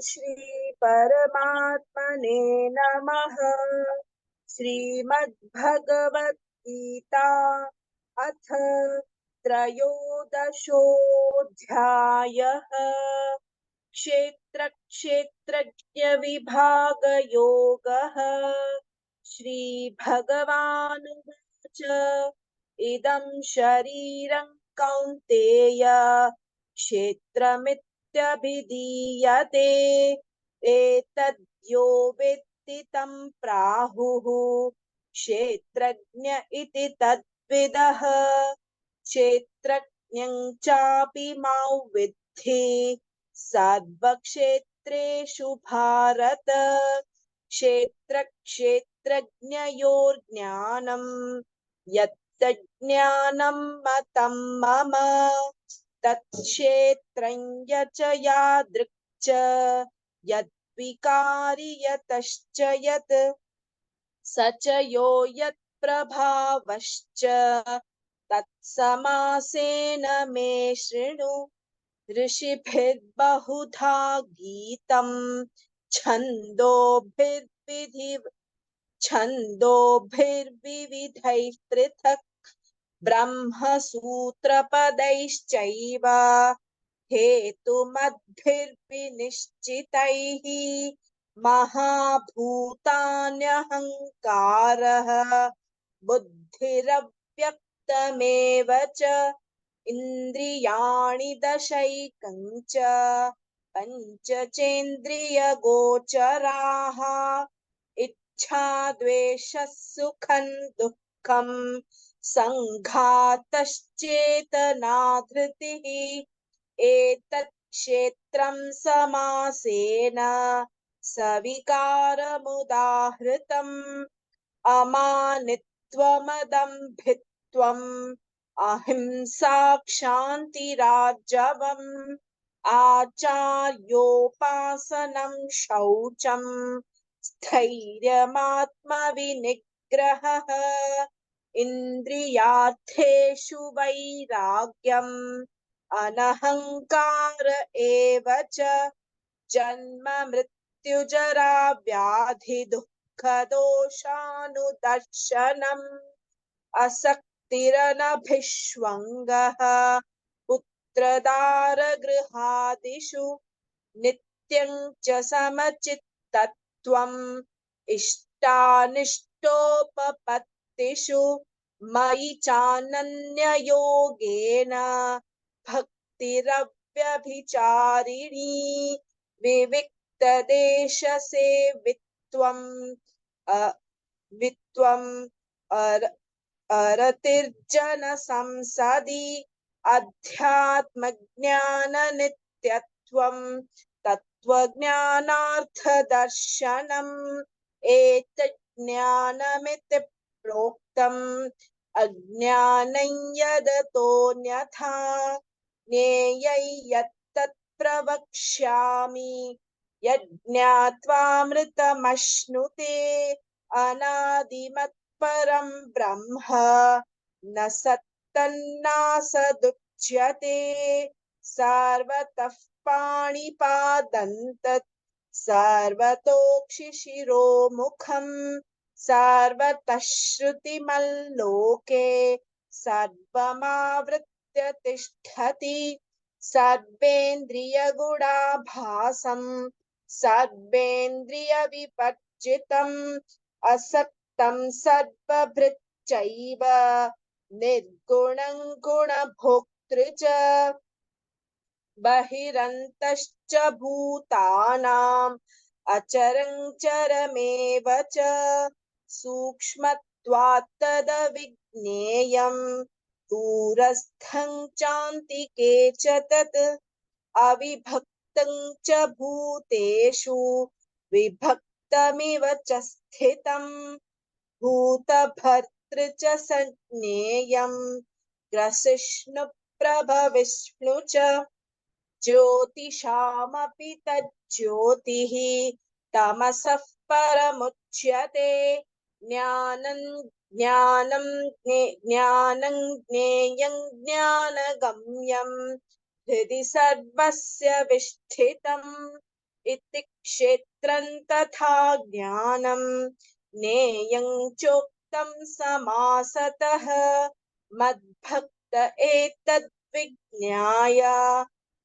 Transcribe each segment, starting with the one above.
श्री परमात्मने नमः। श्रीमद्भगवद्गीता अथ त्रयोदशोऽध्यायः। क्षेत्रक्षेत्रज्ञविभागयोगः। श्रीभगवानुवाच इदं शरीरं कौन्तेय क्षेत्रमित्यभिधीयते। एतद्यो वेत्ति तं प्राहुः क्षेत्रज्ञ इति तद्विदः। क्षेत्रज्ञं चापि मां विद्धि सर्वक्षेत्रेषु भारत। क्षेत्रक्षेत्रज्ञयोर्ज्ञानं यत्तज्ज्ञानं मतं मम तत्क्षेत्रं यच यादृक् च यद्विकारि यतश्च यत् स च यो यत्प्रभावश्च तत्समासेन मे शृणु। ऋषिभिर्बहुधा गीतं छन्दोभिर्विविधैः पृथक् ब्रह्मसूत्रपदैश्चैव हेतुमद्भिर्विनिश्चितैः। महाभूतान्यहङ्कारः बुद्धिरव्यक्तमेव च इन्द्रियाणि दशैकञ्च पञ्चचेन्द्रियगोचराः। इच्छा द्वेषः सुखं दुःखं सङ्घातश्चेतना धृतिः। एतत् क्षेत्रं समासेन सविकारमुदाहृतम्। अमानित्वमदम्भित्वम् अहिंसा क्षान्तिरार्जवम् आचार्योपासनं शौचं स्थैर्यमात्मविनिग्रहः। इन्द्रियार्थेषु वैराग्यम् अनहङ्कार एव च। जन्म मृत्युजरा व्याधि दुःखदोषानुदर्शनम् असक्तिरनभिष्वङ्गः पुत्रदारगृहादिषु नित्यं च समचित्तत्वम् इष्टानिष्टोपपत्तिषु मयि चानन्ययोगेन भक्तिरव्यभिचारिणी। विविक्तदेशसेवित्वम् अरतिर्जनसंसदि अध्यात्मज्ञाननित्यत्वम् तत्त्वज्ञानार्थदर्शनम्। एतज्ज्ञानमिति प्रोक्तम् अज्ञानं यदतोऽन्यथा ज्ञेयं यत्तत् प्रवक्ष्यामि। यज्ञात्वामृतमश्नुते अनादिमत्परं ब्रह्म न सत्तन्नासदुच्यते। सर्वतः पाणिपादन्तत् सर्वतोक्षिशिरोमुखम् सर्वतः श्रुतिमल्लोके सर्वमावृत्य तिष्ठति। सर्वेन्द्रियगुणाभासम् सर्वेन्द्रियविपर्जितम् असक्तं सर्वभृच्चैव निर्गुणं गुणभोक्तृ च। बहिरन्तश्च भूतानाम् अचरं चरमेव च सूक्ष्मत्वात् तदविज्ञेयम् दूरस्थं चान्तिके च तत्। अविभक्तं च भूतेषु विभक्तमिव च स्थितम् भूतभर्तृ च संज्ञेयम् ग्रसिष्णुप्रभविष्णु च। ज्योतिषामपि तज्ज्योतिः तमसः परमुच्यते। ज्ञानं ज्ञेयं ज्ञानगम्यं हृदि सर्वस्य विष्ठितम्। इति क्षेत्रं तथा ज्ञानं ज्ञेयं चोक्तं समासतः मद्भक्त एतद्विज्ञाय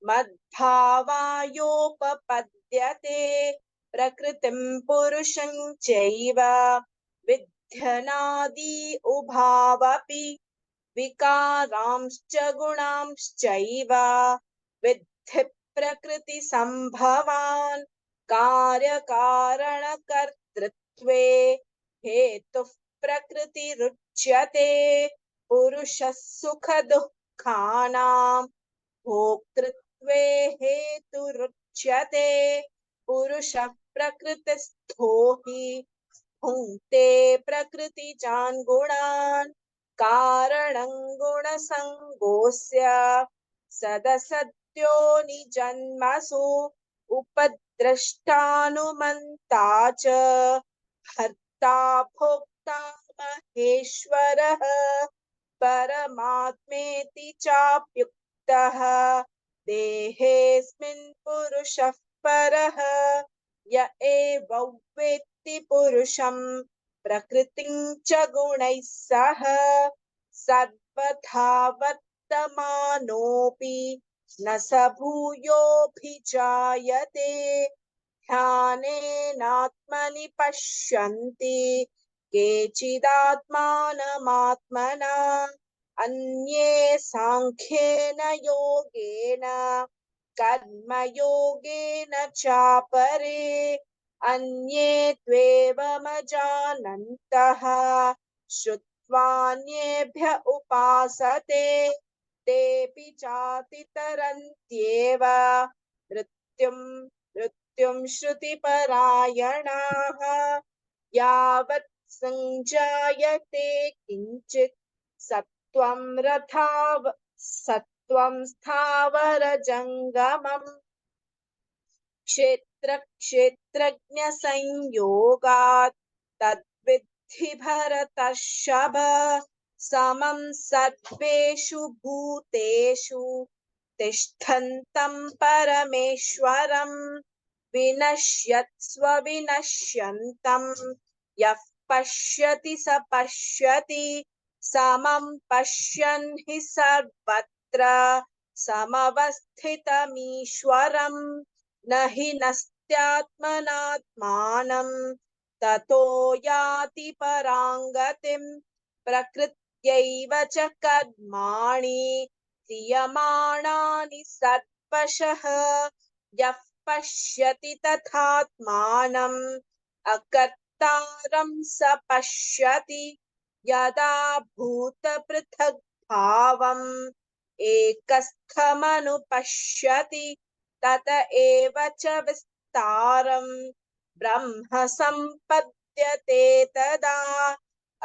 मद्भावायोपपद्यते प्रकृतिं पुरुषं चैव विध्यनादि उभावपि विकारांश्च गुणांश्चैव विद्धि प्रकृतिसम्भवान् कार्यकारणकर्तृत्वे हेतुः प्रकृतिरुच्यते पुरुषः सुखदुःखानां भोक्तृत्वे हेतुरुच्यते पुरुषः प्रकृतिस्थो हि भुङ्क्ते प्रकृतिजान् गुणान् कारणं गुणसङ्गोऽस्य सदसद्यो निजन्मसु उपद्रष्टानुमन्ता च भर्ता भोक्ता महेश्वरः परमात्मेति चाप्युक्तः देहेऽस्मिन् पुरुषः परः य एवं वेत्ति पुरुषं प्रकृतिं च गुणैः सह सर्वथा वर्तमानोऽपि न स भूयोऽभिजायते ध्यानेनात्मनि पश्यन्ति केचिदात्मानमात्मना अन्ये साङ्ख्येन योगेन कर्मयोगेन चापरे अन्ये त्वेवमजानन्तः श्रुत्वान्येभ्य उपासते तेऽपि चातितरन्त्येव मृत्युं श्रुतिपरायणाः यावत् सञ्जायते किञ्चित् सत्त्वं स्थावरजङ्गमम् क्षेत्रक्षेत्रज्ञसंयोगात् तद्विद्धि भरतर्षभ समं सर्वेषु भूतेषु तिष्ठन्तं परमेश्वरं विनश्यत्स्व विनश्यन्तं यः पश्यति स पश्यति समं पश्यन् हि सर्वत्र समवस्थितमीश्वरम् न हि नस्त्यात्मनात्मानं ततो याति पराङ्गतिम् प्रकृत्यैव च कर्माणि क्रियमाणानि सर्वशः यः पश्यति तथात्मानम् अकर्तारं स पश्यति यदा भूतपृथग्भावम् एकस्थमनुपश्यति तत एव च विस्तारं ब्रह्म सम्पद्यते तदा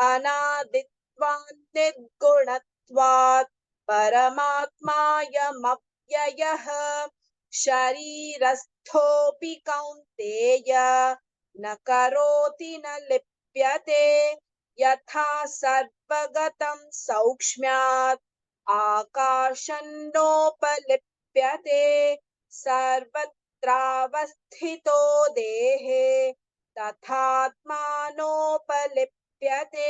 अनादित्वात् निर्गुणत्वात् परमात्मायमव्ययः शरीरस्थोऽपि कौन्तेय न करोति न लिप्यते यथा सर्वगतं सौक्ष्म्यात् आकाशन्नोपलिप्यते सर्वत्रावस्थितो देहे तथात्मानोपलिप्यते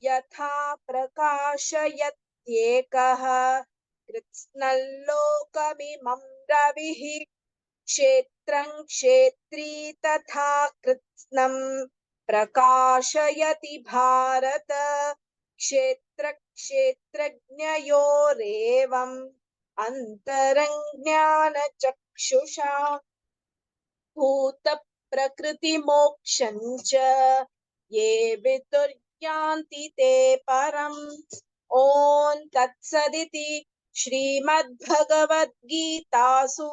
यथा प्रकाशयत्येकः कृत्स्नल्लोकमिमं रविः क्षेत्रं क्षेत्री तथा कृत्स्नं प्रकाशयति भारत क्षेत्रक्षेत्रज्ञयोरेवम् अन्तरज्ञानचक्षुषा भूतप्रकृतिमोक्षं च ये विदुर्यान्ति ते परम् ॐ तत्सदिति श्रीमद्भगवद्गीतासु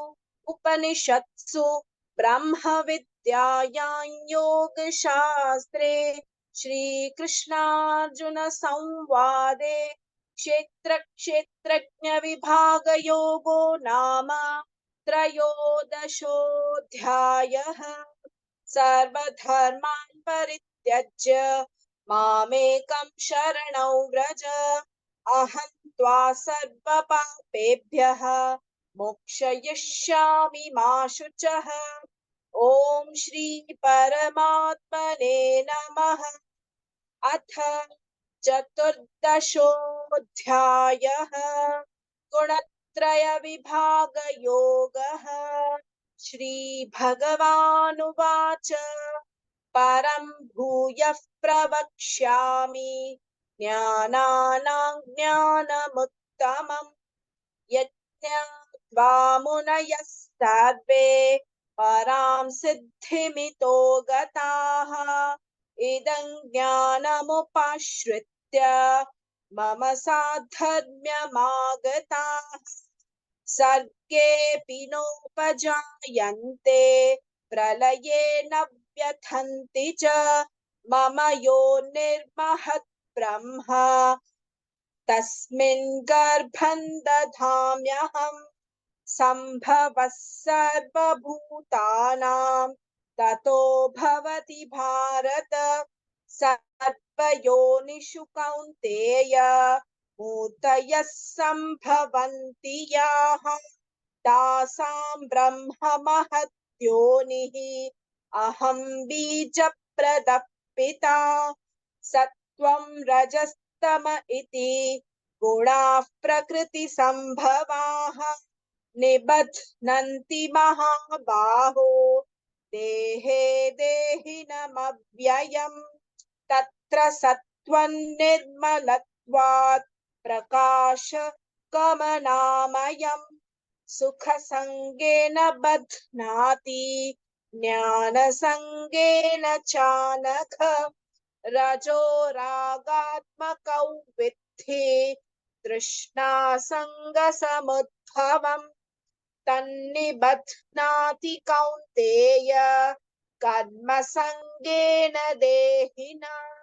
उपनिषत्सु ब्रह्मविद्यायां योगशास्त्रे श्रीकृष्णार्जुनसंवादे क्षेत्रक्षेत्रज्ञविभागयोगो नाम त्रयोदशोऽध्यायः सर्वधर्मान् परित्यज्य मामेकं शरणं व्रज अहं त्वा सर्वपापेभ्यः मोक्षयिष्यामि मा शुचः ॐ श्री परमात्मने नमः। अथ चतुर्दशोऽध्यायः। गुणत्रयविभागयोगः। श्रीभगवानुवाच परं भूयः प्रवक्ष्यामि ज्ञानानां ज्ञानमुत्तमम् यज्ञात्वा मुनयः सर्वे परां सिद्धिमितो गताः इदं ज्ञानमुपाश्रित्य मम साधर्म्यमागताः सर्गेऽपि नोपजायन्ते प्रलये न व्यथन्ति च मम यो निर्महत् ब्रह्म तस्मिन् गर्भं दधाम्यहम् सम्भवः सर्वभूतानां ततो भवति भारत सर्वयोनिषु कौन्तेय मूर्तयः सम्भवन्ति याः तासां ब्रह्म महद्योनिः अहं बीजप्रदः पिता सत्त्वं रजस्तम इति गुणाः प्रकृतिसम्भवाः निबध्नन्ति महाबाहो देहे देहिनमव्ययम् तत्र सत्त्वं निर्मलत्वात् प्रकाशकमनामयम् सुखसङ्गेन बध्नाति ज्ञानसङ्गेन चानघ रजो रागात्मकौ विद्धि तृष्णासङ्गसमुद्भवम् तन्निबध्नाति कौन्तेय कर्मसङ्गेन देहिनम्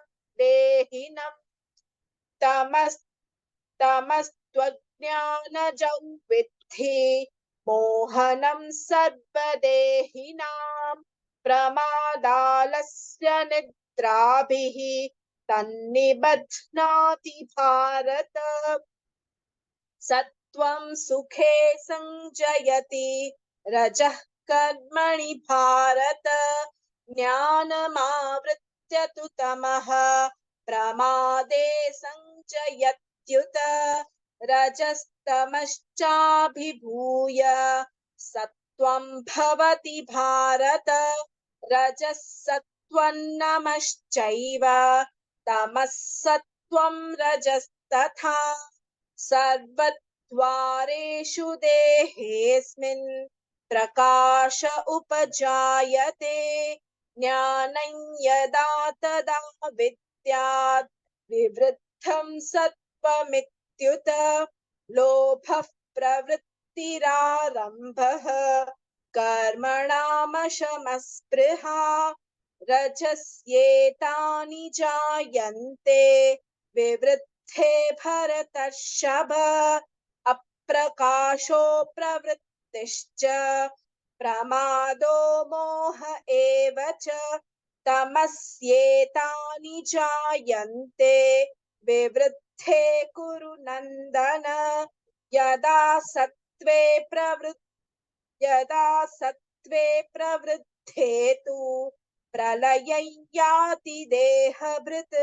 तमस्त्वज्ञानजौ विद्धि मोहनं सर्वदेहिनां प्रमादालस्य निद्राभिः तन्निबध्नाति भारत सत्त्वं सुखे संजयति रजः कर्मणि भारत ज्ञानमावृत्य तु तमः प्रमादे संजयत्युत रजस्तमश्चाभिभूय सत्त्वं भवति भारत रजः सत्त्वं नमश्चैव तमः सत्त्वं रजस्तथा सर्वद्वारेषु देहेऽस्मिन् प्रकाश उपजायते ज्ञानं यदा तदा विद्यात् विवृद्धं सत्त्वमित्युत लोभः प्रवृत्तिरारम्भः कर्मणामशमस्पृहा रजस्येतानि जायन्ते विवृद्धे भरतर्षभ अप्रकाशो प्रवृत्तिश्च प्रमादो मोह एव च तमस्येतानि जायन्ते विवृद्धे कुरु नन्दन यदा सत्त्वे प्रवृद्धे तु प्रलयं याति देहभृत्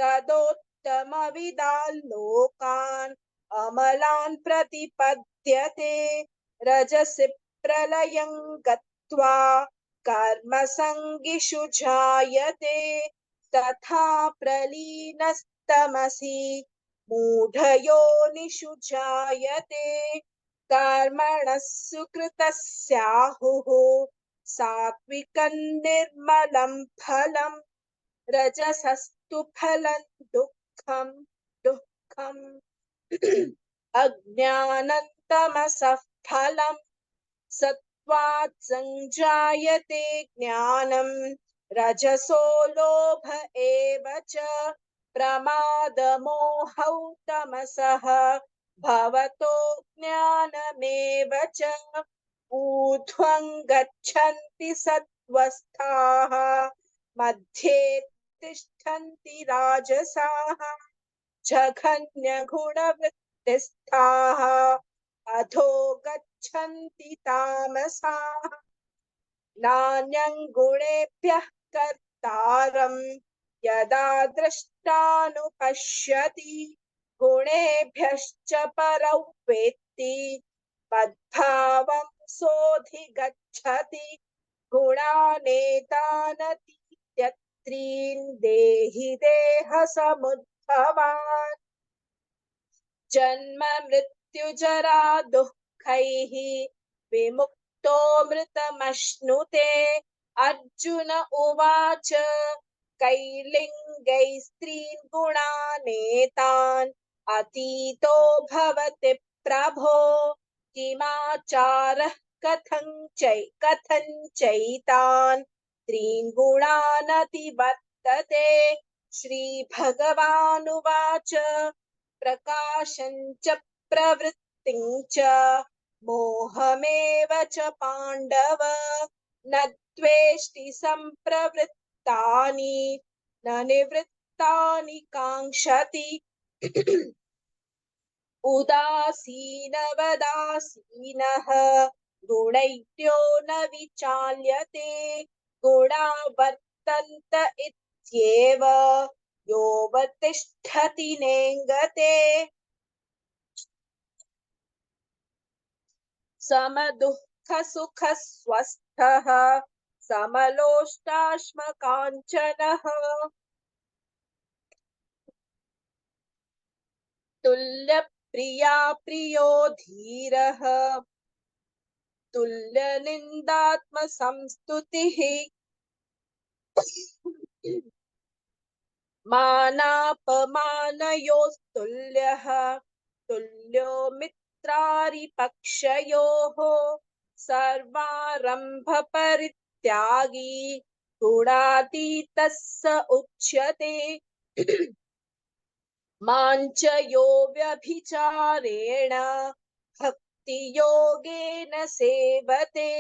तदोत्तमविदाल्लोकान् अमलान् प्रतिपद्यते रजसि प्रलयं गत्वा कर्मसङ्गिषु जायते तथा प्रलीनस्तमसि मूढयोनिषु जायते कर्मणः सुकृतस्याहुः सात्विकं निर्मलं फलम् रजसस्तु फलं दुःखम् अज्ञानं तमसः फलम् सत्त्वात् संजायते ज्ञानं रजसो लोभ एव च प्रमादमोहौ तमसः भवतो ज्ञानमेव च ऊर्ध्वं गच्छन्ति सत्त्वस्थाः मध्ये तिष्ठन्ति राजसाः जघन्यगुणवृत्तिस्थाः अधो गच्छन्ति तामसाः नान्यं गुणेभ्यः कर्तारं यदा द्रष्टानुपश्यति गुणेभ्यश्च परौ वेत्ति मद्भावं सोऽधिगच्छति गुणानेतानतीत्यत्रीन् देहि देहसमुद्भवान् जन्म मृत्युजरा दुःखैः विमुक्तो मृतमश्नुते अर्जुन उवाच कैर्लिङ्गैस्त्रीन् गुणानेतान् अतीतो भवति प्रभो किमाचारः कथञ्चैतान् त्रीन् गुणानतिवर्तते श्रीभगवानुवाच प्रकाशं च प्रवृत्तिं च मोहमेव च पाण्डव न द्वेष्टि सम्प्रवृत्तानि न निवृत्तानि काङ्क्षति उदासीनवदासीनः गुणैर्यो न विचाल्यते गुणा वर्तन्त इत्येव योऽवतिष्ठति नेङ्गते समदुःखसुखस्वस्थः समलोष्टाश्मकाञ्चनः तुल्यप्रिया प्रियो धीरः तुल्यनिन्दात्मसंस्तुतिः मानापमानयोस्तुल्यः तुल्यो मित्रारिपक्षयोः सर्वारम्भपरित्यागी गुणातीतः स उच्यते माञ्च यो व्यभिचारेण भक्तियोगेन सेवते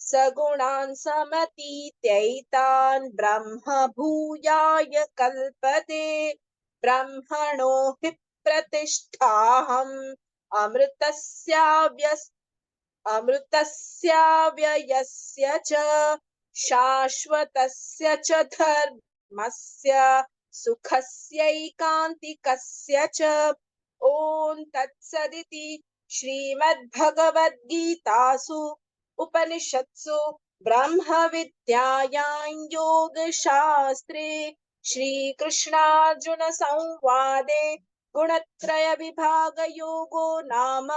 सगुणान् समतीत्यैतान् ब्रह्म भूयाय कल्पते ब्रह्मणो हि प्रतिष्ठाहम् अमृतस्याव्ययस्य च शाश्वतस्य च धर्मस्य सुखस्यैकान्तिकस्य च ॐ तत्सदिति श्रीमद्भगवद्गीतासु उपनिषत्सु ब्रह्मविद्यायां योगशास्त्रे श्रीकृष्णार्जुन संवादे गुणत्रय विभागयोगो नाम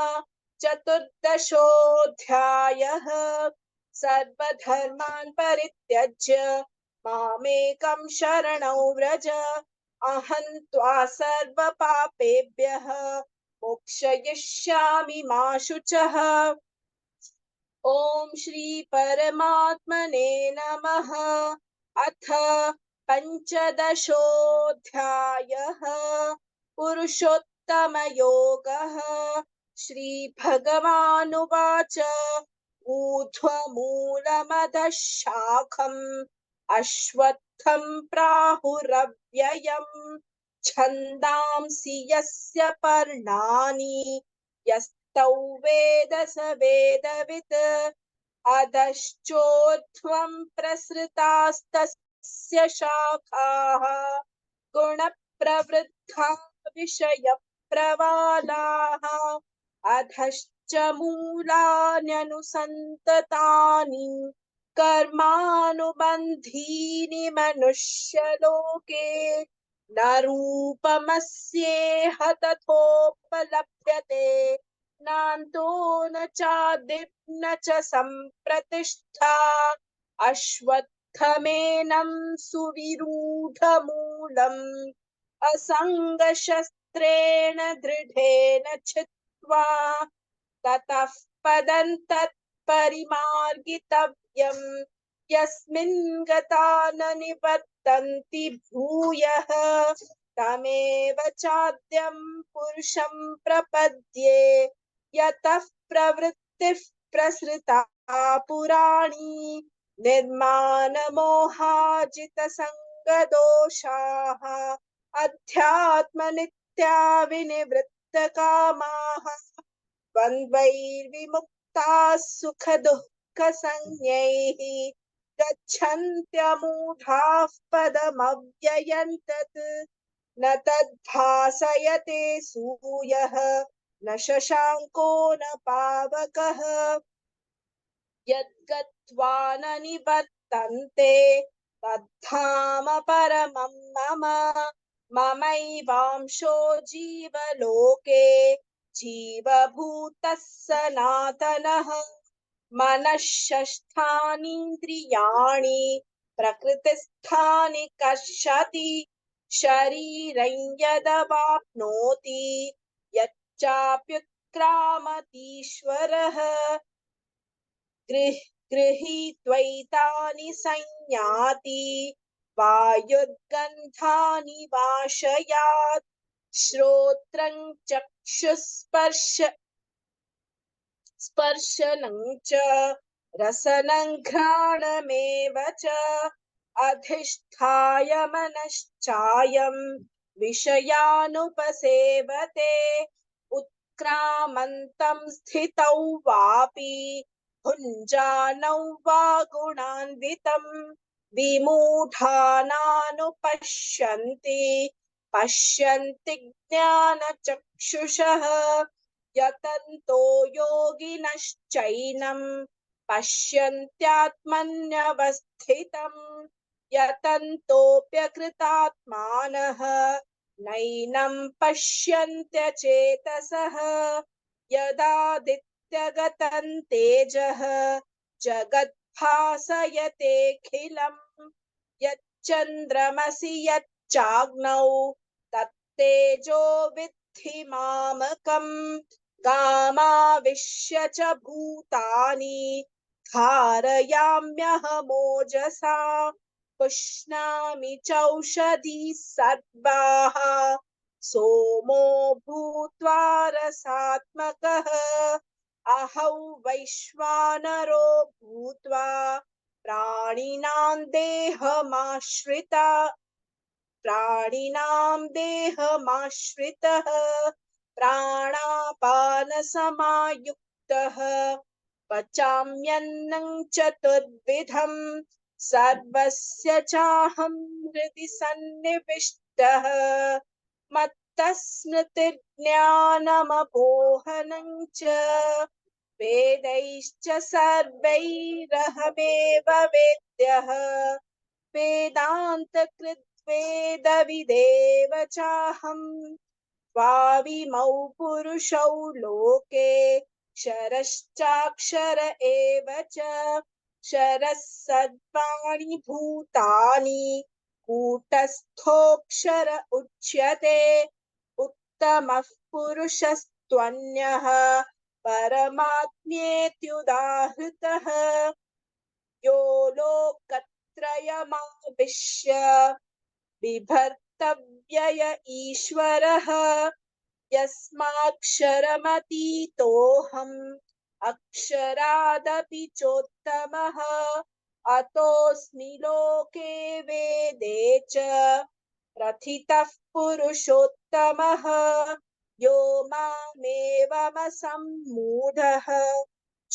चतुर्दशोऽध्यायः सर्वधर्मान् परित्यज्य मामेकं शरणं व्रज अहं त्वा सर्वपापेभ्यः मोक्षयिष्यामि मा शुचः ॐ श्री परमात्मने नमः अथ पञ्चदशोऽध्यायः पुरुषोत्तमयोगः श्रीभगवानुवाच ऊर्ध्वमूलमधः शाखम् अश्वत्थं प्राहुरव्ययम् छन्दांसि यस्य पर्णानि यस्तौ वेद स वेदवित् अधश्चोर्ध्वं प्रसृतास्तस्य शाखाः गुणप्रवृद्धा विषयप्रवालाः अधश्च मूलान्यनुसन्ततानि कर्मानुबन्धीनि मनुष्यलोके न रूपमस्येह तथोपलभ्यते नान्तो न चादिर्न च सम्प्रतिष्ठा अश्वत्थमेनं सुविरूढमूलम् असङ्गशस्त्रेण दृढेन छित्त्वा ततः पदं तत्परिमार्गितव्यम् यस्मिन् गता न निवर्तन्ति भूयः तमेव चाद्यं पुरुषं प्रपद्ये यतः प्रवृत्तिः प्रसृता पुराणी निर्मानमोहाजितसङ्गदोषाः अध्यात्मनित्या विनिवृत्तकामाः द्वन्द्वैर्विमुक्ताः सुखदुःखसंज्ञाः दुःखसंज्ञैः गच्छन्त्यमूढाः पदमव्ययम् तत् न तद्भासयते सूर्यः न शशाङ्को न पावकः यद्गत्वा न निवर्तन्ते तद्धाम परमं मम ममैवांशो जीवलोके जीवभूतः सनातनः मनः षष्ठानीन्द्रियाणि प्रकृतिस्थानि कर्षति शरीरं यदवाप्नोति यच्चाप्युत्क्रामतीश्वरः गृहीत्वैतानि संयाति वायुर्गन्धानि वाशयात् श्रोत्रं स्पर्शनं च रसनं घ्राणमेव च अधिष्ठाय मनश्चायं विषयानुपसेवते उत्क्रामन्तं स्थितौ वापि भुञ्जानौ वा गुणान्वितं विमूढानानुपश्यन्ति पश्यन्ति ज्ञानचक्षुषः यतन्तो योगिनश्चैनं पश्यन्त्यात्मन्यवस्थितं यतन्तोऽप्यकृतात्मानः नैनं पश्यन्त्यचेतसः यदादित्यगतं तेजः जगद्भासयतेऽखिलम् यच्चन्द्रमसि यच्चाग्नौ तत्तेजो विद्धि मामकम् गामाविश्य च भूतानि धारयाम्यहमोजसा पुष्णामि चौषधिः सर्वाः सोमो भूत्वा रसात्मकः अहौ वैश्वानरो भूत्वा प्राणिनां देहमाश्रितः प्राणापानसमायुक्तः पचाम्यन्नं चतुर्विधं सर्वस्य चाहं हृदि सन्निविष्टः मत्तः स्मृतिर्ज्ञानमपोहनं च वेदैश्च सर्वैरहमेव वेद्यः वेदान्तकृद्वेदविदेव चाहम् द्वाविमौ पुरुषौ लोके क्षरश्चाक्षर एव च क्षरः सर्वाणि भूतानि कूटस्थोऽक्षर उच्यते उत्तमः पुरुषस्त्वन्यः परमात्मेत्युदाहृतः यो लोकत्रयमाविश्य बिभर्तव्यय ईश्वरः यस्माक्षरमतीतोऽहम् अक्षरादपि चोत्तमः अतोऽस्मि लोके वेदे च प्रथितः पुरुषोत्तमः यो मामेवमसम्मूढः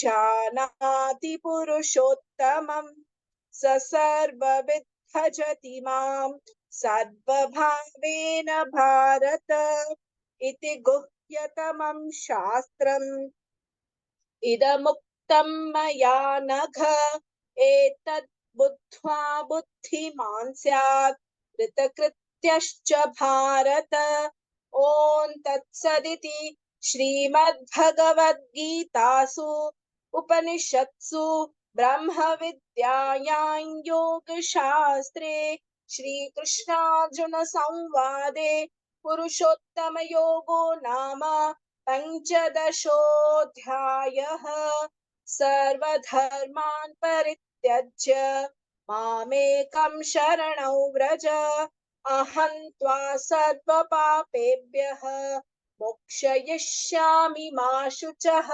जानाति पुरुषोत्तमम् स सर्वविद् भजति मां सर्वभावेन भारत इति गुह्यतमं शास्त्रम् इदमुक्तं मया नघ एतद् बुद्ध्वा बुद्धिमान् स्यात् कृतकृत्यश्च भारत ॐ तत्सदिति श्रीमद्भगवद्गीतासु उपनिषत्सु ब्रह्मविद्यायां योगशास्त्रे श्रीकृष्णार्जुन संवादे पुरुषोत्तमयोगो नाम पञ्चदशोऽध्यायः सर्वधर्मान् परित्यज्य मामेकं शरणं व्रज अहं त्वा सर्वपापेभ्यः मोक्षयिष्यामि मा शुचः।